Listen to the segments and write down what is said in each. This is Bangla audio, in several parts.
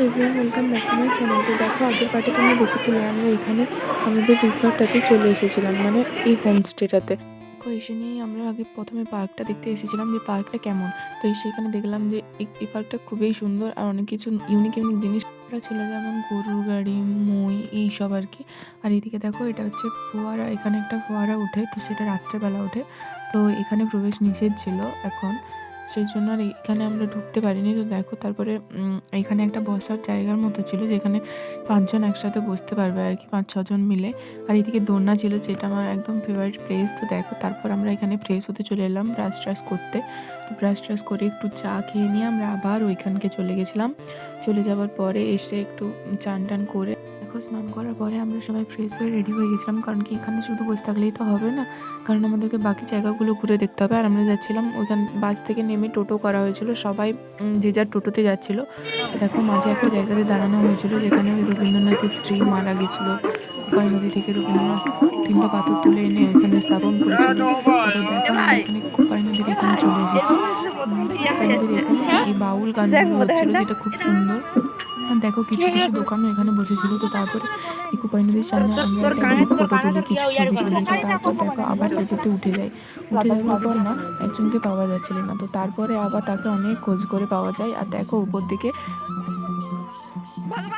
Everyone, welcome back to my channel. তো দেখো, আগের পার্টে তোমরা দেখেছিলে আমরা এখানে আমাদের রিসর্টটাতে চলে এসেছিলাম, মানে এই হোমস্টেটাতে। দেখো, এসে নিয়েই আমরা আগে প্রথমে পার্কটা দেখতে এসেছিলাম যে পার্কটা কেমন। তো সেখানে দেখলাম যে এই পার্কটা খুবই সুন্দর আর অনেক কিছু ইউনিক ইউনিক জিনিস ছিল, যেমন গরুর গাড়ি, মই, এইসব আর কি। আর এদিকে দেখো, এটা হচ্ছে ফোয়ারা, এখানে একটা ফোয়ারা ওঠে, তো সেটা রাত্রেবেলা ওঠে। তো এখানে প্রবেশ নিষেধ ছিল এখন, সেই জন্য আর এখানে আমরা ঢুকতে পারিনি। তো দেখো, তারপরে এখানে একটা বসার জায়গার মতো ছিল, যেখানে 5 জন একসাথে বসতে পারবে আর কি, 5-6 জন মিলে। আর এদিকে দোলনা ছিল, যেটা আমার একদম ফেভারিট প্লেস। তো দেখো, তারপর আমরা এখানে ফ্রেশ হতে চলে এলাম ব্রাশ ট্রাশ করতে। তো ব্রাশ ট্রাশ করে একটু চা খেয়ে নিয়ে আমরা আবার ওইখানকে চলে গেছিলাম। চলে যাওয়ার পরে এসে একটু চান টান করে দেখো, স্নান করার পরে আমরা সবাই ফ্রেশ হয়ে রেডি হয়ে গেছিলাম, কারণ কি এখানে শুধু বসে থাকলেই তো হবে না, কারণ আমাদেরকে বাকি জায়গাগুলো ঘুরে দেখতে হবে। আর আমরা যাচ্ছিলাম ওইখান বাস থেকে নেমে, টোটো করা হয়েছিল, সবাই যে যার টোটোতে যাচ্ছিল। তো দেখো, মাঝে একটা জায়গাতে দাঁড়ানো হয়েছিল, যেখানে ওই রবীন্দ্রনাথের স্ত্রী মারা গেছিল। কোপাই নদী থেকে রবীন্দ্রনাথ 3টা পাথর তুলে এনে এখানে স্থাপন করেছিল। তো দেখো, আমরা এখানে কোপাই নদীর এখানে চলে এসেছি। কোপাই নদীর এখানে এই বাউল গানগুলো হচ্ছিল, যেটা খুব সুন্দর। আর দেখো, কিছু কিছু দোকানও এখানে বসেছিল। তো তারপরে এই কোপাই নদীর সামনে আমরা একটা গ্রুপ ফটো তুলি, কিছু ছবি তুলি। তো তারপর দেখো, আবার টোটোতে উঠে যাই। উঠে যাওয়ার পর না, একজনকে পাওয়া যাচ্ছিল না। তো তারপরে আবার তাকে অনেক খোঁজ করে পাওয়া যায়। আর দেখো, উপর দিকে ভালো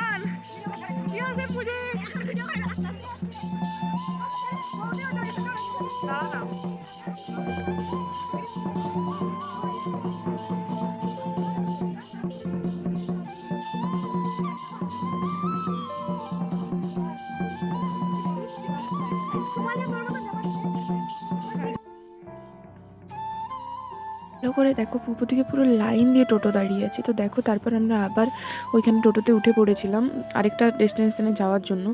করে দেখো, উপর দিকে পুরো লাইন দিয়ে টোটো দাঁড়িয়ে আছে। তো দেখো, তারপর আমরা আবার ওইখানে টোটোতে উঠে পড়েছিলাম আরেকটা ডেস্টিনেশনে যাওয়ার জন্য।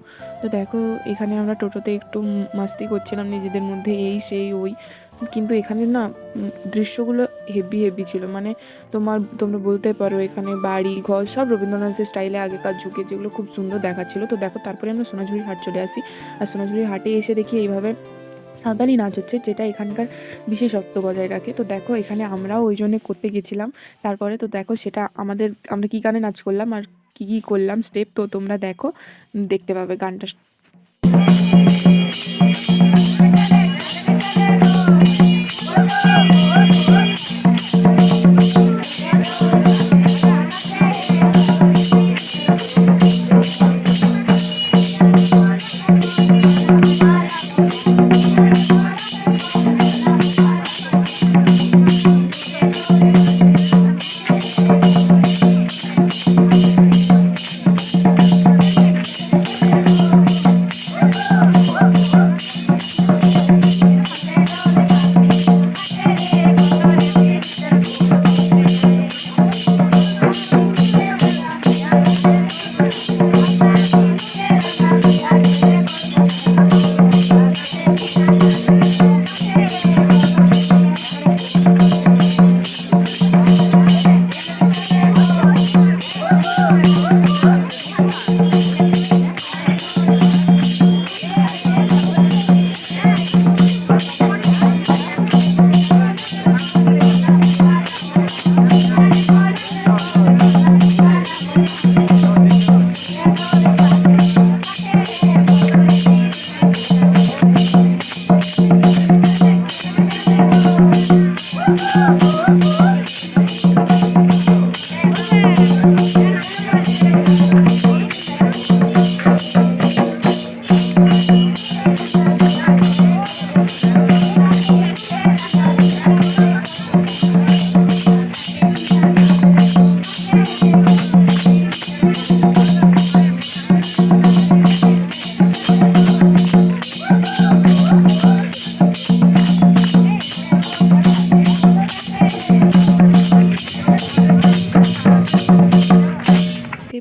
তো দেখো, এখানে আমরা টোটোতে একটু মাস্তি করছিলাম নিজেদের মধ্যে, এই সেই ওই। কিন্তু এখানে না দৃশ্যগুলো হেভি হেভি ছিল, মানে তোমরা বলতে পারো এখানে বাড়ি ঘর সব রবীন্দ্রনাথের স্টাইলে আগেকার যুগে, যেগুলো খুব সুন্দর দেখাচ্ছিল। তো দেখো, তারপরে আমরা সোনাঝুরি হাট চলে আসি। আর সোনাঝুরি হাটে এসে দেখি এইভাবে সাঁওতালি নাচ হচ্ছে, যেটা এখানকার বিশেষত্ব বজায় রাখে। তো দেখো, এখানে আমরাও ওই জন্য করতে গেছিলাম। তারপরে তো দেখো, সেটা আমরা কী গানে নাচ করলাম আর কী কী করলাম স্টেপ, তো তোমরা দেখো, দেখতে পাবে গানটা।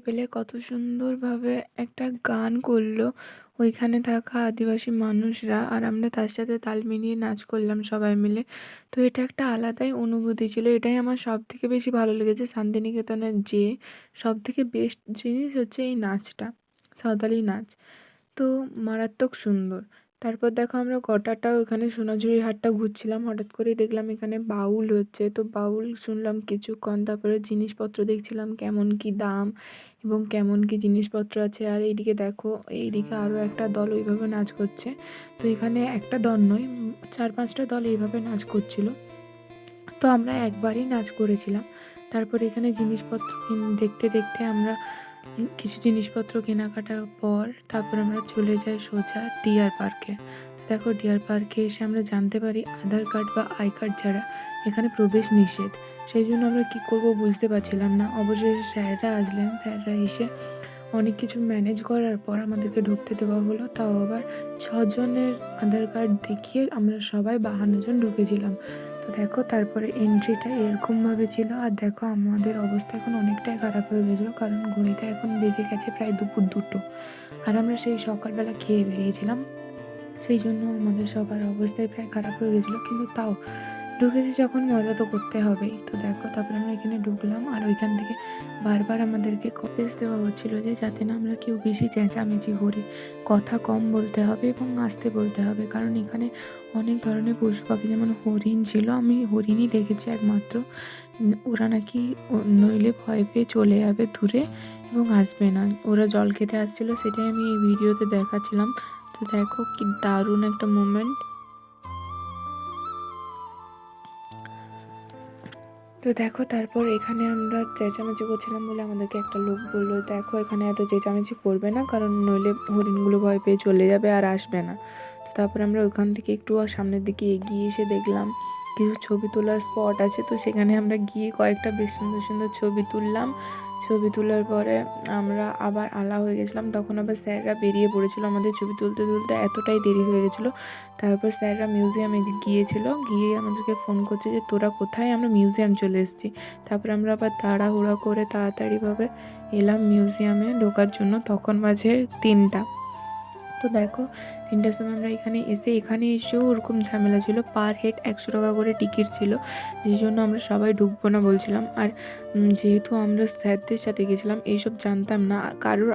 পেলে কত সুন্দরভাবে একটা গান করলো ওইখানে থাকা আদিবাসী মানুষরা, আর আমরা তার সাথে তাল মিলিয়ে নাচ করলাম সবাই মিলে। তো এটা একটা আলাদাই অনুভূতি ছিল। এটাই আমার সব থেকে বেশি ভালো লেগেছে শান্তিনিকেতনের, যে সব থেকে বেস্ট জিনিস হচ্ছে এই নাচটা, সাঁওতালি নাচ। তো মারাত্মক সুন্দর। তারপর দেখো আমরা গোটাটাও এখানে সোনাঝুরির হাটটা ঘুরছিলাম, হঠাৎ করেই দেখলাম এখানে বাউল হচ্ছে, তো বাউল শুনলাম কিছুক্ষণ, তারপরে জিনিসপত্র দেখছিলাম কেমন কি দাম এবং কেমন কি জিনিসপত্র আছে। আর এইদিকে দেখো, এইদিকে আরও একটা দল ওইভাবে নাচ করছে। তো এখানে একটা দল নয়, 4-5টা দল এইভাবে নাচ করছিল। তো আমরা একবারই নাচ করেছিলাম। তারপর এখানে জিনিসপত্র দেখতে দেখতে আমরা কিছু জিনিসপত্র কেনাকাটার পর তারপর আমরা চলে যাই সোজা ডিয়ার পার্কে। দেখো, ডিয়ার পার্কে এসে আমরা জানতে পারি আধার কার্ড বা আই কার্ড ছাড়া এখানে প্রবেশ নিষেধ। সেই জন্য আমরা কী করব বুঝতে পারছিলাম না। অবশেষে স্যাররা আসলেন, স্যাররা এসে অনেক কিছু ম্যানেজ করার পর আমাদেরকে ঢুকতে দেওয়া হলো। তাও আবার 6জনের আধার কার্ড দেখিয়ে আমরা সবাই 52 জন ঢুকেছিলাম। তো দেখো, তারপরে এন্ট্রিটা এরকমভাবে ছিল। আর দেখো, আমাদের অবস্থা এখন অনেকটাই খারাপ হয়ে গেছিলো, কারণ ঘড়িটা এখন বেজে গেছে প্রায় দুপুর 2টো। আর আমরা সেই সকালবেলা খেয়ে বেরিয়েছিলাম, সেই জন্য আমাদের সবার অবস্থাই প্রায় খারাপ হয়ে গেছিলো। কিন্তু তাও ঢুকেছি যখন, মজা তো করতে হবেই। তো দেখো, তারপরে আমরা এখানে ঢুকলাম, আর ওইখান থেকে বারবার আমাদেরকে উপদেশ দেওয়া হচ্ছিলো যে যাতে না আমরা কেউ বেশি চেঁচামেচি করি, কথা কম বলতে হবে এবং আস্তে বলতে হবে। কারণ এখানে অনেক ধরনের পশু পাখি, যেমন হরিণ ছিল, আমি হরিণই দেখেছি একমাত্র। ওরা নাকি নইলে ভয় পেয়ে চলে যাবে দূরে এবং আসবে না। ওরা জল খেতে আসছিলো, সেটাই আমি এই ভিডিওতে দেখাচ্ছিলাম। তো দেখো, কি দারুণ একটা মোমেন্ট। তো দেখো, তারপর এখানে আমরা চেঁচামেচি করছিলাম বলে আমাদেরকে একটা লোক বললো, দেখো এখানে এত চেঁচামেচি করবে না, কারণ নইলে হরিণগুলো ভয় পেয়ে চলে যাবে আর আসবে না। তো তারপরে আমরা ওখান থেকে একটু সামনের দিকে এগিয়ে এসে দেখলাম কিছু ছবি তোলার স্পট আছে। তো সেখানে আমরা গিয়ে কয়েকটা বেশ সুন্দর সুন্দর ছবি তুললাম। ছবি তোলার পরে আমরা আবার আলা হয়ে গেছিলাম। তখন আবার স্যাররা বেরিয়ে পড়েছিল আমাদের ছবি তুলতে তুলতে, এতটাই দেরি হয়ে গেছিলো। তারপর স্যাররা মিউজিয়ামে গিয়ে আমাদেরকে ফোন করছে যে তোরা কোথায়, আমরা মিউজিয়াম চলে এসেছি। তারপর আমরা আবার তাড়াহুড়া করে তাড়াতাড়িভাবে এলাম মিউজিয়ামে ঢোকার জন্য। তখন বাজে 3টা। তো দেখো, 3টার সময় আমরা এখানে এসেও ওরকম ঝামেলা ছিল। পার হেড 100 টাকা করে টিকিট ছিল, যেই জন্য আমরা সবাই ঢুকবো না বলছিলাম। আর যেহেতু আমরা স্যারদের সাথে গেছিলাম, এইসব জানতাম না। কারোর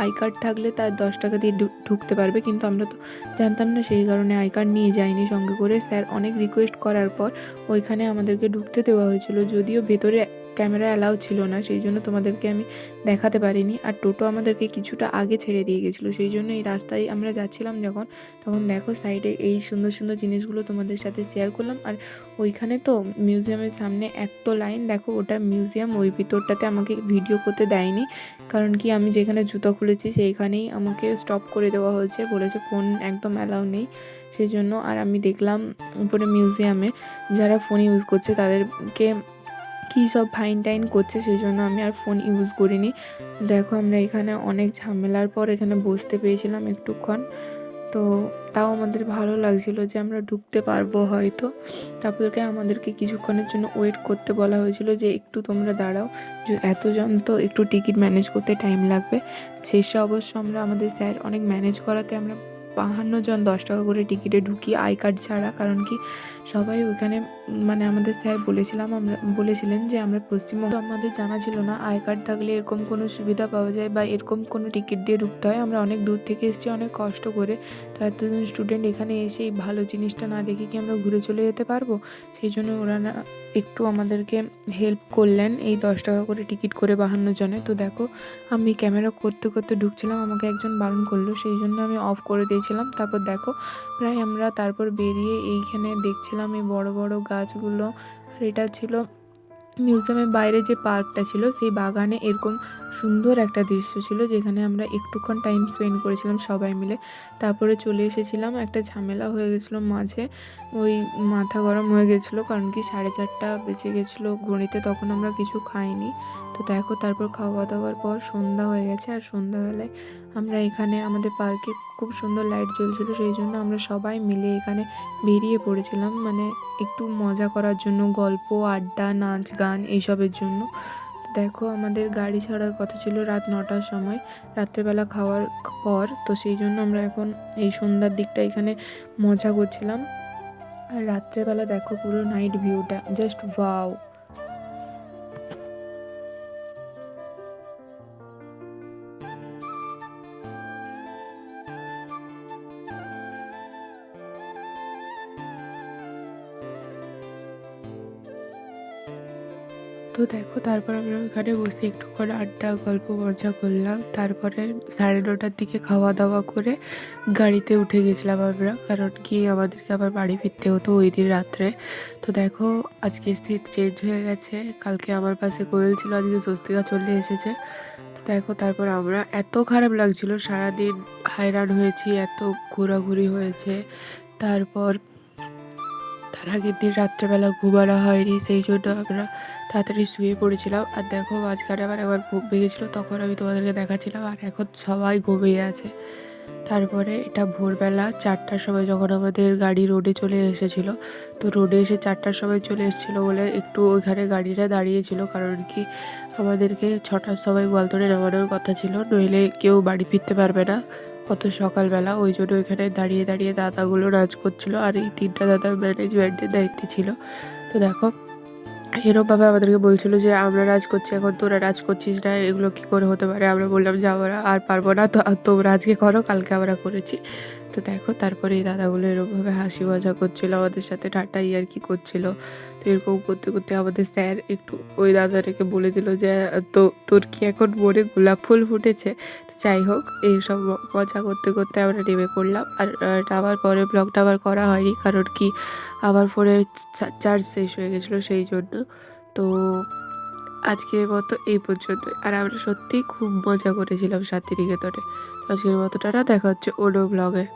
আই কার্ড থাকলে তার 10 টাকা দিয়ে ঢুকতে পারবে, কিন্তু আমরা তো জানতাম না, সেই কারণে আই কার্ড নিয়ে যাইনি সঙ্গে করে। স্যার অনেক রিকোয়েস্ট করার পর ওইখানে আমাদেরকে ঢুকতে দেওয়া হয়েছিল, যদিও ভেতরে ক্যামেরা অ্যালাউ ছিল না, সেই জন্য তোমাদেরকে আমি দেখাতে পারিনি। আর টোটো আমাদেরকে কিছুটা আগে ছেড়ে দিয়ে গেছিলো, সেই জন্য এই রাস্তায় আমরা যাচ্ছিলাম যখন, তখন দেখো সাইডে এই সুন্দর সুন্দর জিনিসগুলো তোমাদের সাথে শেয়ার করলাম। আর ওইখানে তো মিউজিয়ামের সামনে এত লাইন, দেখো ওটা মিউজিয়াম, ওই ভিতরটাতে আমাকে ভিডিও করতে দেয়নি, কারণ কি আমি যেখানে জুতো খুলেছি সেইখানেই আমাকে স্টপ করে দেওয়া হয়েছে, বলেছে ফোন একদম অ্যালাউ নেই, সেই জন্য। আর আমি দেখলাম উপরে মিউজিয়ামে যারা ফোন ইউজ করছে তাদেরকে কী সব ফাইন টাইন করছে, সেই জন্য আমি আর ফোন ইউজ করিনি। দেখো, আমরা এখানে অনেক ঝামেলার পর এখানে বসতে পেয়েছিলাম একটুক্ষণ। তো তাও আমাদের ভালো লাগছিল যে আমরা ঢুকতে পারবো হয়তো। তারপরে আমাদেরকে কিছুক্ষণের জন্য ওয়েট করতে বলা হয়েছিল যে একটু তোমরা দাঁড়াও, এতজন তো একটু টিকিট ম্যানেজ করতে টাইম লাগবে। শেষে অবশ্য আমাদের স্যার অনেক ম্যানেজ করাতে আমরা 52 জন 10 টাকা করে টিকিটে ঢুকি, আই কার্ড ছাড়া। কারণ কি সবাই ওইখানে, মানে আমাদের স্যার বলেছিলেন যে আমরা পশ্চিমবঙ্গ, আমাদের জানা ছিল না আই কার্ড থাকলে এরকম কোনো সুবিধা পাওয়া যায় বা এরকম কোনো টিকিট দিয়ে ঢুকতে হয়। আমরা অনেক দূর থেকে এসেছি, অনেক কষ্ট করে। তো এতজন স্টুডেন্ট এখানে এসে এই ভালো জিনিসটা না দেখে কি আমরা ঘুরে চলে যেতে পারবো? সেই জন্য ওরা না একটু আমাদেরকে হেল্প করলেন এই 10 টাকা করে টিকিট করে 52 জনে। তো দেখো, আমি ক্যামেরা করতে করতে ঢুকছিলাম, আমাকে একজন বারণ করলো, সেই জন্য আমি অফ করে দিয়েছিলাম। তারপর দেখো, প্রায় আমরা তারপর বেরিয়ে এইখানে দেখছিলাম এই বড় বড় গাছগুলো। আর এটা ছিল মিউজিয়ামের বাইরে যে পার্কটা ছিল, সেই বাগানে এরকম সুন্দর একটা দৃশ্য ছিল, যেখানে আমরা একটুক্ষণ টাইম স্পেন্ড করেছিলাম সবাই মিলে। তারপরে চলে এসেছিলাম, একটা ঝামেলা হয়ে গেছিলো মাঝে, ওই মাথা গরম হয়ে গেছিলো, কারণ কি 4:30 বেজে গেছিলো ঘড়িতে, তখন আমরা কিছু খাইনি। তো দেখো, তারপর খাওয়া দাওয়ার পর সন্ধ্যা হয়ে গেছে। আর সন্ধ্যাবেলায় আমরা এখানে আমাদের পার্কে খুব সুন্দর লাইট জ্বলছিল, সেই জন্য আমরা সবাই মিলে এখানে বেরিয়ে পড়েছিলাম, মানে একটু মজা করার জন্য, গল্প আড্ডা নাচ গান এইসবের জন্য। দেখো, আমাদের গাড়ি ছাড়ার কথা ছিল রাত 9টার সময়, রাত্রেবেলা খাওয়ার পর। তো সেই জন্য আমরা এখন এই সন্ধ্যার দিকটা এখানে মজা করছিলাম। আর রাত্রেবেলা দেখো পুরো নাইট ভিউটা জাস্ট ওয়াও। তো দেখো তারপর আমরা ওখানে বসে একটুক্ষণ আড্ডা গল্প মজা করলাম। তারপরে 9:30টার দিকে খাওয়া দাওয়া করে গাড়িতে উঠে গেছিলাম আমরা, কারণ কি আমাদেরকে আবার বাড়ি ফিরতে হতো ওই দিন রাত্রে। তো দেখো আজকে সিট চেঞ্জ হয়ে গেছে, কালকে আমার পাশে কোয়েল ছিল, আজকে স্বস্তিকা চলে এসেছে। তো দেখো তারপর আমরা এত খারাপ লাগছিল, সারাদিন হায়রান হয়েছি, এত ঘোরাঘুরি হয়েছে। তারপর তার আগের দিন রাত্রেবেলা ঘুমানো হয়নি, সেই জন্য আমরা তাড়াতাড়ি শুয়ে পড়েছিলাম। আর দেখো মাঝখানে আবার একবার ঘুম ভেঙেছিল, তখন আমি তোমাদেরকে দেখাচ্ছিলাম, আর এখন সবাই ঘুমিয়ে আছে। তারপরে এটা ভোরবেলা 4টার সময় যখন আমাদের গাড়ি রোডে চলে এসেছিলো, তো রোডে এসে 4টার সময় চলে এসেছিলো বলে একটু ওইখানে গাড়িটা দাঁড়িয়েছিল, কারণ কি আমাদেরকে 6টার সময় গোয়ালতোড়ে নামানোর কথা ছিল, নইলে কেউ বাড়ি ফিরতে পারবে না অত সকালবেলা। ওই জন্য ওইখানে দাঁড়িয়ে দাঁড়িয়ে দাদাগুলো নাচ করছিল, আর এই 3টা দাদা ম্যানেজমেন্টের দায়িত্বে ছিল। তো দেখো এরমভাবে আমাদেরকে বলছিল যে আমরা রাজ করছি, এখন তোরা রাজ করছিস না, এগুলো কি করে হতে পারে। আমরা বললাম যে আমরা আর পারবো না, তো তোমরা আজকে করো, কালকে আমরা করেছি। তো দেখো তারপরে এই দাদাগুলো এরকমভাবে হাসি মজা করছিল আমাদের সাথে, ঠাট্টা ইয়ার্কি করছিল। তো এরকম করতে করতে আমাদের স্যার একটু ওই দাদাটাকে বলে দিল যে তো তোর কি এখন মনে গোলাপ ফুল ফুটেছে। তো যাই হোক এইসব মজা করতে করতে আমরা নেমে পড়লাম। আর আবার পরে ব্লগটা আবার করা হয়নি, কারণ কি আবার ফোনে চার্জ শেষ হয়ে গেছিলো, সেই জন্য। তো আজকের মতো এই পর্যন্ত। আর আমরা সত্যিই খুব মজা করেছিলাম শান্তিনিকেতনে। তো আজকের মতো টাটা, দেখা হচ্ছে অন্য ব্লগে।